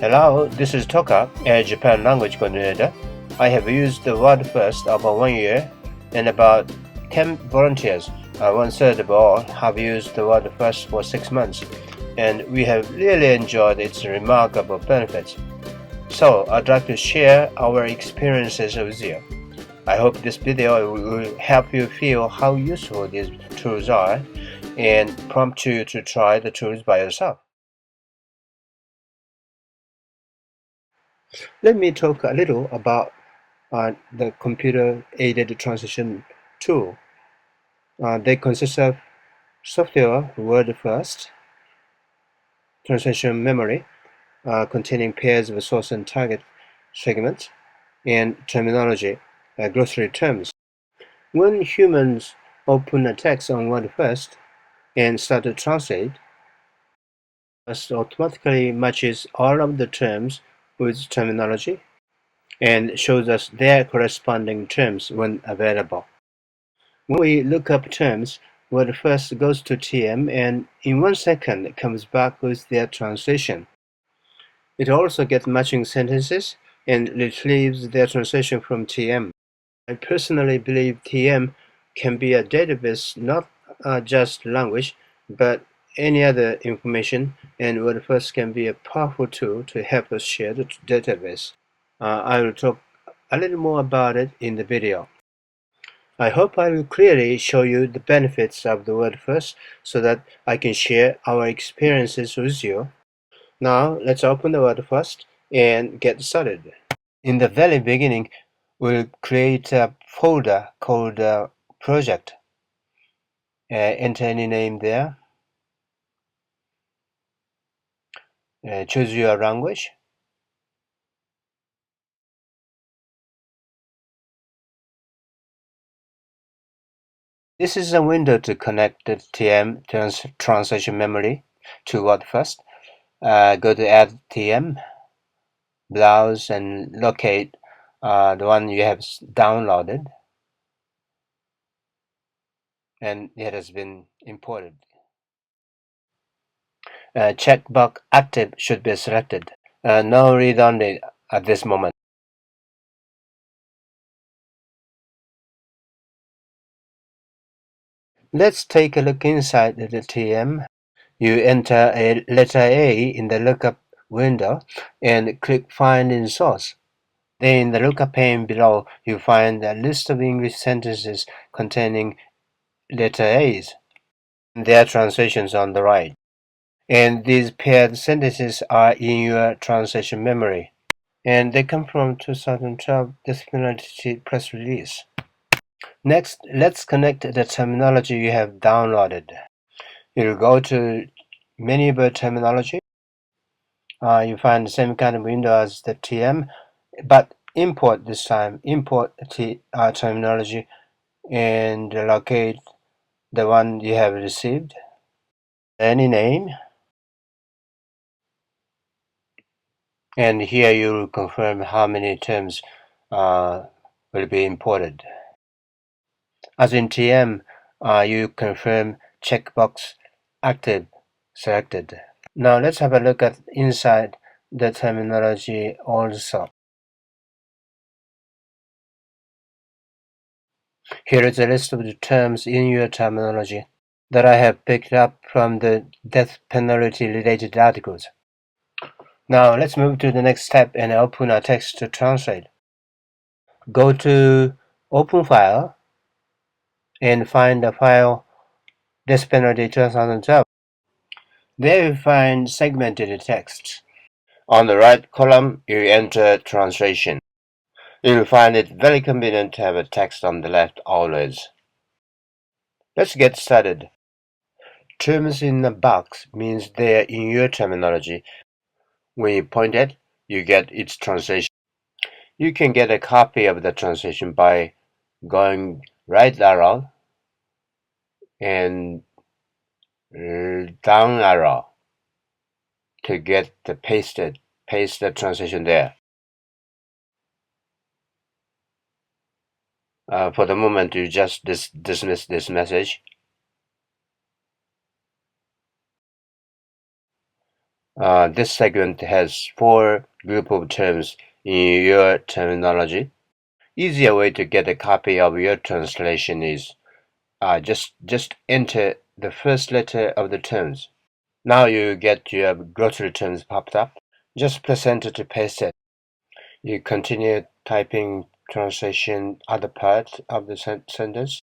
Hello, this is Toka, a Japan language coordinator. I have used the Wordfast about 1 year, and about 10 volunteers, one third of all, have used the Wordfast for 6 months, and we have really enjoyed its remarkable benefits. So, I'd like to share our experiences with you. I hope this video will help you feel how useful these tools are and prompt you to try the tools by yourself. Let me talk a little about the computer-aided translation tool. They consist of software Wordfast, translation memory containing pairs of source and target segments, and terminology, glossary terms. When humans open a text on Wordfast and start to translate, it automatically matches all of the terms with terminology and shows us their corresponding terms when available. When we look up terms, Wordfast goes to TM and in 1 second comes back with their translation. It also gets matching sentences and retrieves their translation from TM. I personally believe TM can be a database, not just language, but any other information, and Wordfast can be a powerful tool to help us share the database. I will talk a little more about it in the video. I hope I will clearly show you the benefits of the Wordfast so that I can share our experiences with you. Now let's open the Wordfast and get started. In the very beginning, we'll create a folder called project. Enter any name there. Choose your language. This is a window to connect the TM translation memory to Wordfast. Go to Add TM, browse and locate the one you have downloaded, and it has been imported. Checkbox active should be selected. No read only at this moment. Let's take a look inside the TM. You enter a letter A in the lookup window and click Find in Source. Then in the lookup pane below, you find a list of English sentences containing letter A's and their translations on the right. And these paired sentences are in your translation memory. And they come from 2012 Disciplinarity press release. Next, let's connect the terminology you have downloaded. You'll go to menu bar terminology. You find the same kind of window as the TM, but import this time. Import terminology and locate the one you have received. Any name. And here you will confirm how many terms will be imported. As in TM, you confirm checkbox active selected. Now let's have a look at inside the terminology also. Here is a list of the terms in your terminology that I have picked up from the death penalty related articles. Now let's move to the next step and open our text to translate. Go to Open File and find the file Death Penalty 2012. There you find segmented text. On the right column, you enter translation. You'll find it very convenient to have a text on the left always. Let's get started. Terms in a box means they're in your terminology. When you point it, you get its translation. You can get a copy of the translation by going right arrow and down arrow to get the paste the translation there. For the moment, you just dismiss this message. This segment has 4 group of terms in your terminology. Easier way to get a copy of your translation is just enter the first letter of the terms. Now you get your glossary terms popped up. Just press enter to paste it. You continue typing translation other part of the sentence.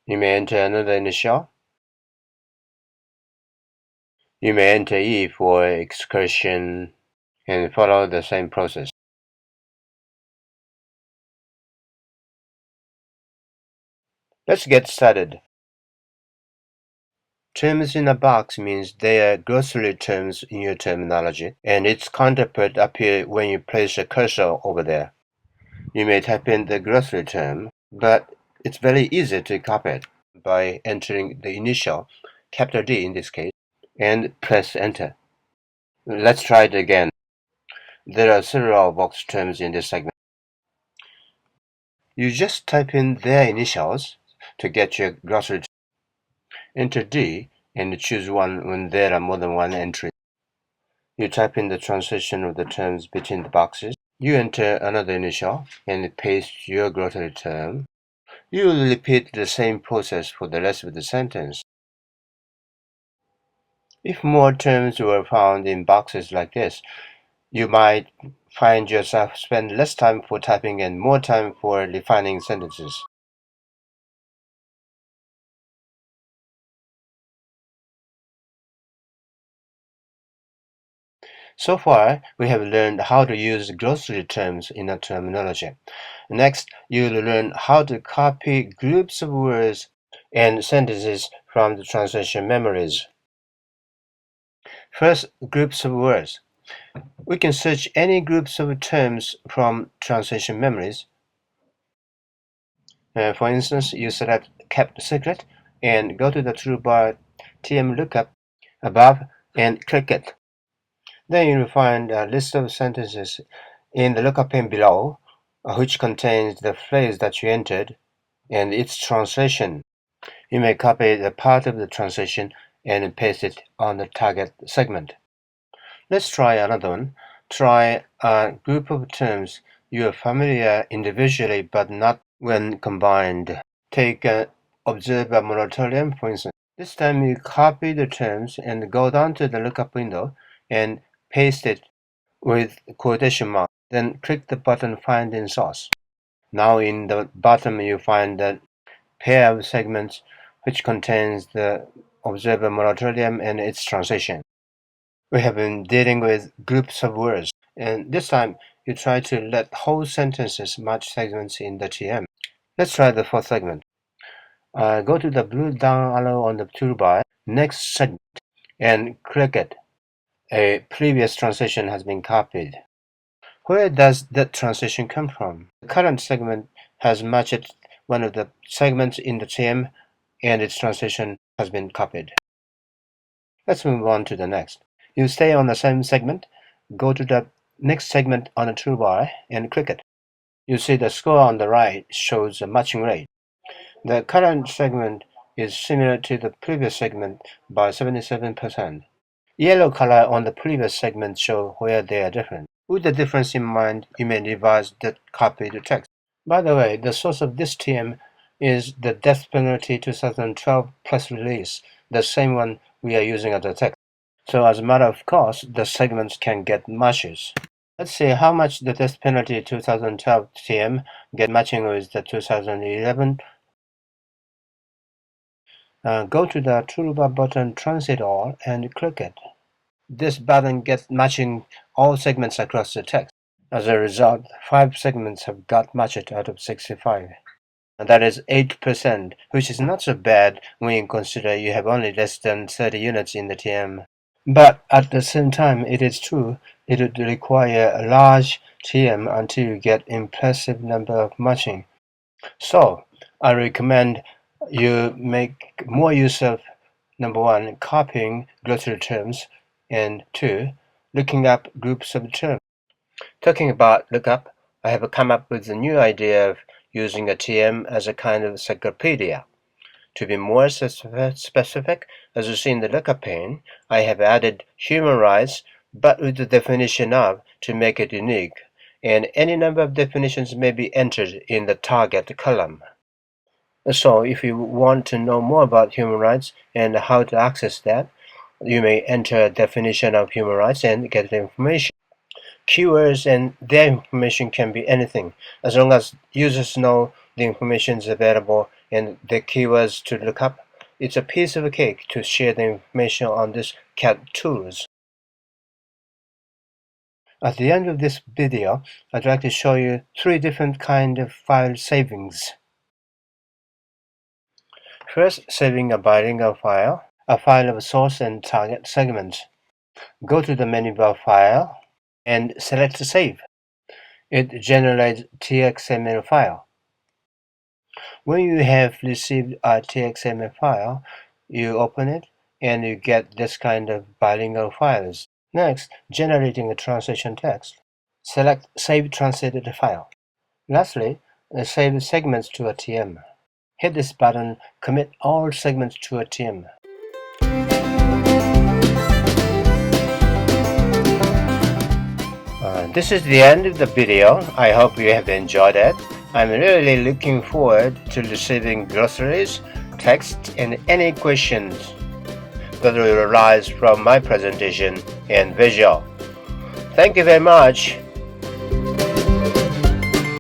You may enter another initial. You may enter E for excursion and follow the same process. Let's get started. Terms in a box means they are glossary terms in your terminology, and its counterpart appears when you place a cursor over there. You may type in the glossary term, but it's very easy to copy it by entering the initial, capital D in this case, and press enter. Let's try it again. There are several box terms in this segment. You just type in their initials to get your glossary term. Enter D and choose one when there are more than one entry. You type in the translation of the terms between the boxes. You enter another initial and paste your glossary term. You will repeat the same process for the rest of the sentence. If more terms were found in boxes like this, you might find yourself spend less time for typing and more time for defining sentences. So far, we have learned how to use glossary terms in a terminology. Next, you'll learn how to copy groups of words and sentences from the translation memories. First, groups of words. We can search any groups of terms from translation memories. For instance, you select Kept Secret and go to the toolbar TM Lookup above and click it. Then you will find a list of sentences in the lookup pane below, which contains the phrase that you entered and its translation. You may copy the part of the translation and paste it on the target segment. Let's try another one. Try a group of terms you are familiar individually but not when combined. Take observe a moratorium, for instance. This time you copy the terms and go down to the lookup window and paste it with quotation marks. Then click the button Find in Source. Now in the bottom you find the pair of segments which contains the observer moratorium and its translation. We have been dealing with groups of words, and this time you try to let whole sentences match segments in the TM. Let's try the fourth segment. Go to the blue down arrow on the toolbar, Next Segment, and click it. A previous translation has been copied. Where does that translation come from? The current segment has matched one of the segments in the TM, and its translation has been copied. Let's move on to the next. You stay on the same segment, go to the next segment on the toolbar and click it. You see the score on the right shows a matching rate. The current segment is similar to the previous segment by 77%. Yellow color on the previous segment show where they are different. With the difference in mind, you may revise the copied text. By the way, the source of this TM is the Death Penalty 2012 press release, the same one we are using as the text. So as a matter of course, the segments can get matches. Let's see how much the Death Penalty 2012 TM get matching with the 2011. Go to the toolbar button Translate All and click it. This button gets matching all segments across the text. As a result, 5 segments have got matched out of 65. And that is 8%, which is not so bad when you consider you have only less than 30 units in the TM. But at the same time, it is true, it would require a large TM until you get impressive number of matching. So, I recommend you make more use of number 1, copying glossary terms, and 2, looking up groups of terms. Talking about lookup, I have come up with a new idea of using a TM as a kind of encyclopedia. To be more specific, as you see in the lookup pane, I have added human rights, but with the definition of to make it unique, and any number of definitions may be entered in the target column. So if you want to know more about human rights and how to access that, you may enter a definition of human rights and get the information. Keywords and their information can be anything, as long as users know the information is available and the keywords to look up. It's a piece of a cake to share the information on these CAT tools. At the end of this video, I'd like to show you 3 different kinds of file savings. First, saving a bilingual file, a file of source and target segments. Go to the menu bar File and select Save. It generates TXML file. When you have received a TXML file, you open it and you get this kind of bilingual files. Next, generating a translation text. Select Save Translated File. Lastly, save segments to a TM. Hit this button, commit all segments to a TM. This is the end of the video. I hope you have enjoyed it. I'm really looking forward to receiving glossaries, text, and any questions that will arise from my presentation and visual. Thank you very much.